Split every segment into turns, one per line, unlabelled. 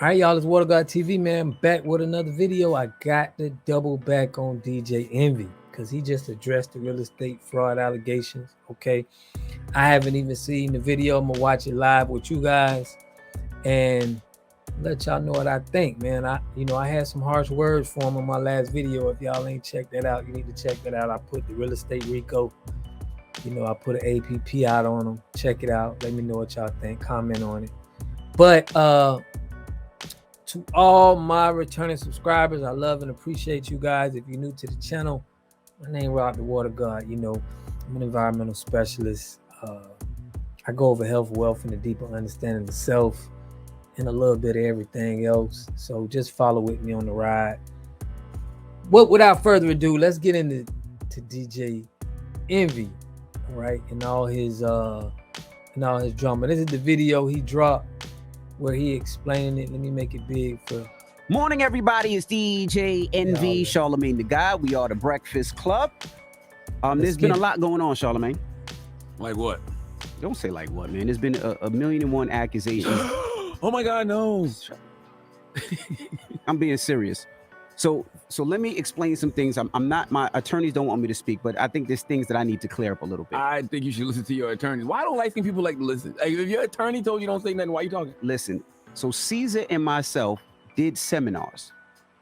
All right, y'all, it's Water God TV, man. Back with another video. I got to double back on DJ Envy because he just addressed the real estate fraud allegations. Okay. I haven't even seen the video. I'm going to watch it live with you guys and let y'all know what I think, man. I had some harsh words for him in my last video. If y'all ain't checked that out, you need to check that out. I put the real estate Rico, I put an APP out on them. Check it out. Let me know what y'all think. Comment on it. But, to all my returning subscribers, I love and appreciate you guys. If you're new to the channel, my name is Rob the Water God. I'm an environmental specialist. I go over health, wealth, and a deeper understanding of self and a little bit of everything else. So just follow with me on the ride. Without further ado, let's get into DJ Envy, all right, and all his drama. This is the video he dropped where he explained it. Let me make it big for...
Morning, everybody. It's DJ Envy, Charlemagne the Guy. We are the Breakfast Club. There's been a lot going on, Charlemagne.
Like what?
Don't say like what, man. There's been a million and one accusations.
Oh my God, no.
I'm being serious. So let me explain some things. I'm not, my attorneys don't want me to speak, but I think there's things that I need to clear up a little bit.
I think you should listen to your attorney. Why don't light-skinned people like to listen? Like, if your attorney told you don't say nothing, why you talking?
Listen, so Caesar and myself did seminars.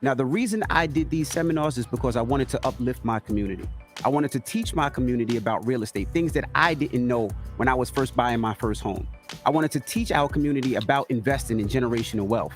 Now, the reason I did these seminars is because I wanted to uplift my community. I wanted to teach my community about real estate, things that I didn't know when I was first buying my first home. I wanted to teach our community about investing in generational wealth.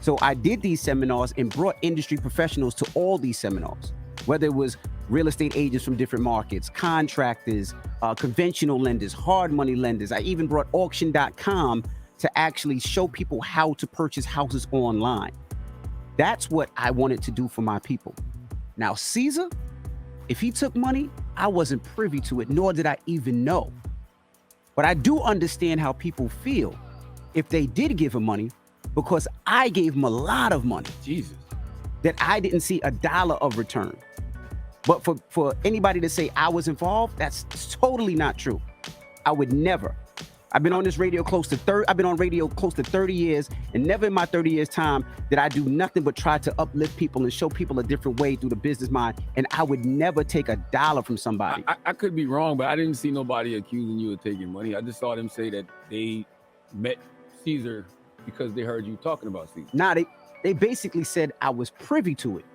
So I did these seminars and brought industry professionals to all these seminars, whether it was real estate agents from different markets, contractors, conventional lenders, hard money lenders. I even brought auction.com to actually show people how to purchase houses online. That's what I wanted to do for my people. Now, Caesar, if he took money, I wasn't privy to it, nor did I even know. But I do understand how people feel if they did give him money, because I gave him a lot of money.
Jesus.
That I didn't see a dollar of return. But for anybody to say I was involved, that's totally not true. I would never. I've been on this radio close to 30 years, and never in my 30 years time did I do nothing but try to uplift people and show people a different way through the business mind. And I would never take a dollar from somebody.
I could be wrong, but I didn't see nobody accusing you of taking money. I just saw them say that they met Caesar because they heard you talking about Caesar.
Nah, they basically said I was privy to it,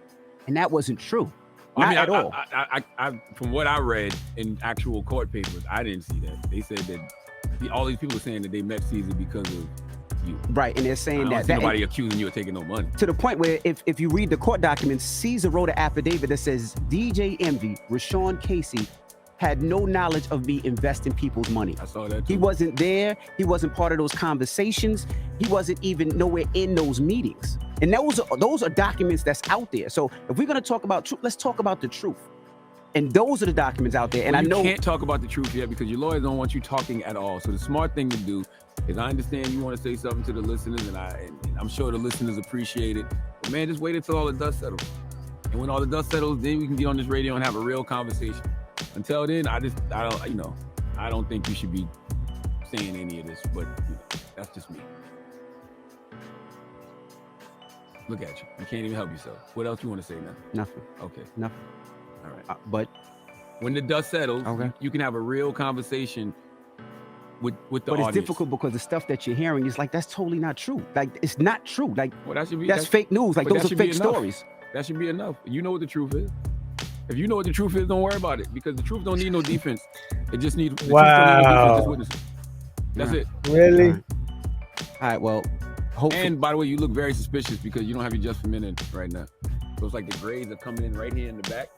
and that wasn't true. Not at all.
I from what I read in actual court papers, I didn't see that. They said that all these people are saying that they met Caesar because of you.
Right, and they're saying that
nobody accusing you of taking no money.
To the point where if you read the court documents, Caesar wrote an affidavit that says DJ Envy, Rashawn Casey, had no knowledge of me investing people's money.
I saw that too.
He wasn't there. He wasn't part of those conversations. He wasn't even nowhere in those meetings. And those are documents that's out there. So if we're going to talk about truth, let's talk about the truth. And those are the documents out there. And
well,
I know
you can't talk about the truth yet because your lawyers don't want you talking at all. So the smart thing to do is, I understand you want to say something to the listeners, and I'm sure the listeners appreciate it. But man, just wait until all the dust settles. And when all the dust settles, then we can get on this radio and have a real conversation. Until then, I don't think you should be saying any of this, but that's just me. Look at you. You can't even help yourself. What else you want to say now?
Nothing.
Okay.
Nothing.
All right.
But
when the dust settles,
okay,
you can have a real conversation with the audience.
But it's difficult because the stuff that you're hearing is like, that's totally not true. Like, it's not true. Like,
well, that's
fake news. Like, those are fake stories.
That should be enough. You know what the truth is. If you know what the truth is, don't worry about it, because the truth don't need no defense. It just needs the truth don't need no defense, just witnesses. That's it.
Really?
All right. Well, hopefully.
And by the way, you look very suspicious because you don't have your just for men in right now. So it's like the grades are coming in right here in the back,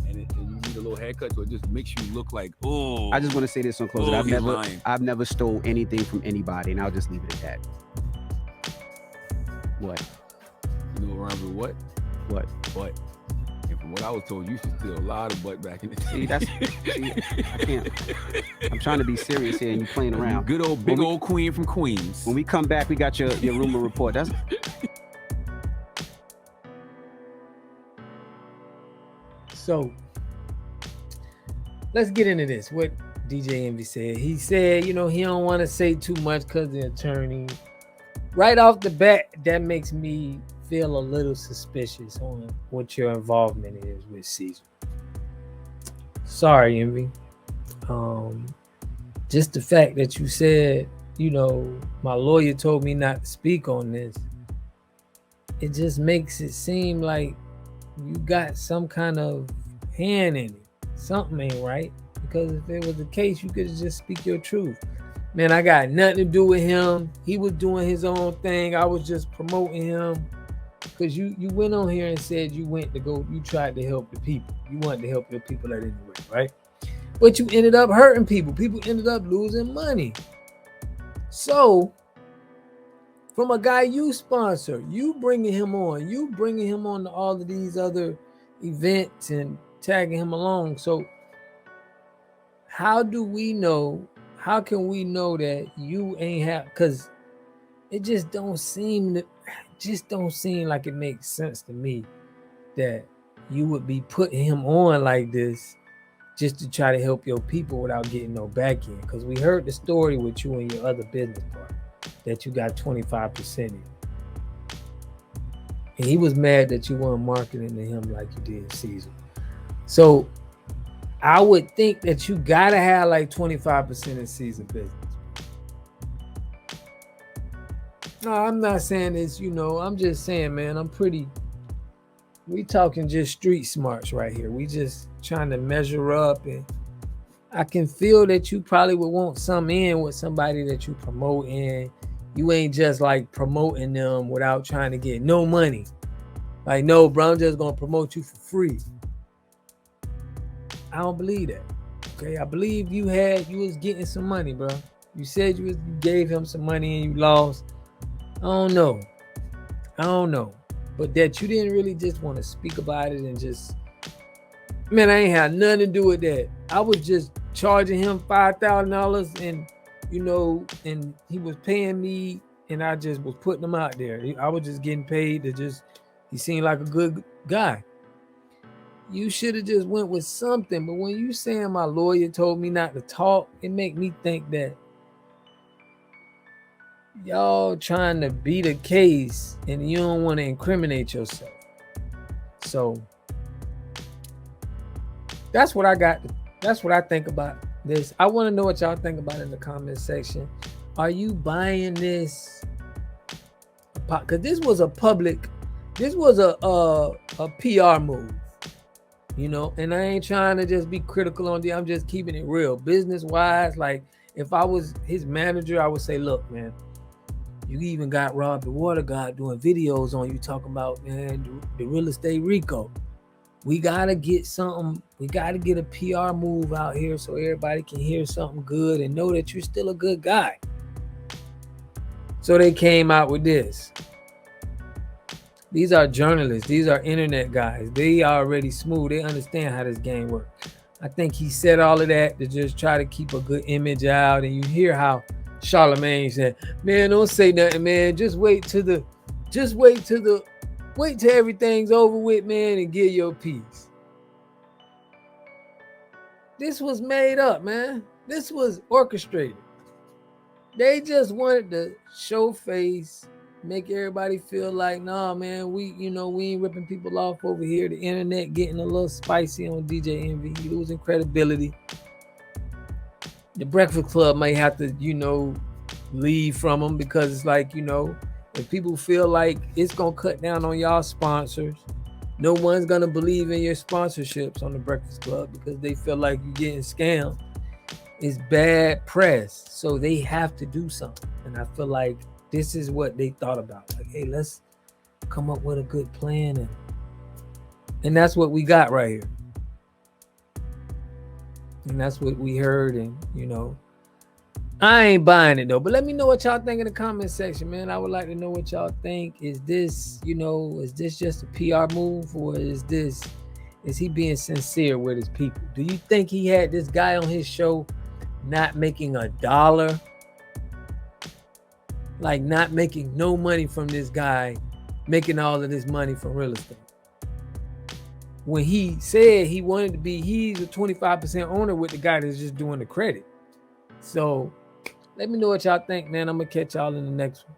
and you need a little haircut, so it just makes you look like, oh.
I just want to say this on closing. I've never stole anything from anybody, and I'll just leave it at that. What?
You know around with what?
What?
What? And from what I was told, you used to steal a lot of butt back in the day.
I can't. I'm trying to be serious here, and you're playing around.
Good old, big old queen from Queens.
When we come back, we got your rumor report. That's.
So let's get into this. What DJ Envy said. He said, he don't want to say too much because the attorney right off the bat, that makes me feel a little suspicious on what your involvement is with Caesar. Sorry, Envy. Um, just the fact that you said, my lawyer told me not to speak on this, it just makes it seem like you got some kind of hand in it. Something ain't right. Because if it was the case, you could just speak your truth. Man, I got nothing to do with him. He was doing his own thing. I was just promoting him. Because you went on here and said you tried to help the people. You wanted to help your people at any rate, right? But you ended up hurting people. People ended up losing money. So, from a guy you sponsor, you bringing him on to all of these other events and tagging him along. So, how can we know that you ain't have, because it just don't seem like it makes sense to me that you would be putting him on like this just to try to help your people without getting no back end. Because we heard the story with you and your other business partner that you got 25% in. And he was mad that you weren't marketing to him like you did Caesar. So I would think that you gotta have like 25% in Caesar business. No, I'm not saying this, I'm just saying, man, we talking just street smarts right here. We just trying to measure up, and I can feel that you probably would want some in with somebody that you promote in. You ain't just like promoting them without trying to get no money. Like, no, bro, I'm just gonna promote you for free. I don't believe that. Okay, I believe you was getting some money, bro. You said you gave him some money and you lost. I don't know. But that you didn't really just want to speak about it and just, man, I ain't had nothing to do with that. I was just charging him $5,000 and, and he was paying me and I just was putting him out there. I was just getting paid he seemed like a good guy. You should have just went with something. But when you saying my lawyer told me not to talk, it make me think that y'all trying to beat a case and you don't want to incriminate yourself. So that's what I got. That's what I think about this. I want to know what y'all think about it in the comment section. Are you buying this? Because this was a PR move, and I ain't trying to just be critical on I'm just keeping it real. Business wise, like if I was his manager, I would say, look, man, you even got Rob the Water God doing videos on you talking about, man, the real estate Rico. We got to get something. We got to get a PR move out here so everybody can hear something good and know that you're still a good guy. So they came out with this. These are journalists. These are internet guys. They are already smooth. They understand how this game works. I think he said all of that to just try to keep a good image out. And you hear how Charlemagne said, man, don't say nothing, man. Wait till everything's over with, man, and get your peace. This was made up, man. This was orchestrated. They just wanted to show face, make everybody feel like, nah, man, we ain't ripping people off over here. The internet getting a little spicy on DJ Envy, losing credibility. The Breakfast Club might have to, leave from them because it's like, if people feel like it's going to cut down on y'all sponsors, no one's going to believe in your sponsorships on the Breakfast Club because they feel like you're getting scammed. It's bad press. So they have to do something. And I feel like this is what they thought about. Like, hey, let's come up with a good plan. And that's what we got right here. And that's what we heard. And, I ain't buying it though. But let me know what y'all think in the comment section, man. I would like to know what y'all think. Is this, is this just a PR move, or is he being sincere with his people? Do you think he had this guy on his show not making $1? Like not making no money from this guy, making all of this money from real estate? When he said he wanted to be, he's a 25% owner with the guy that's just doing the credit. So let me know what y'all think, man. I'm going to catch y'all in the next one.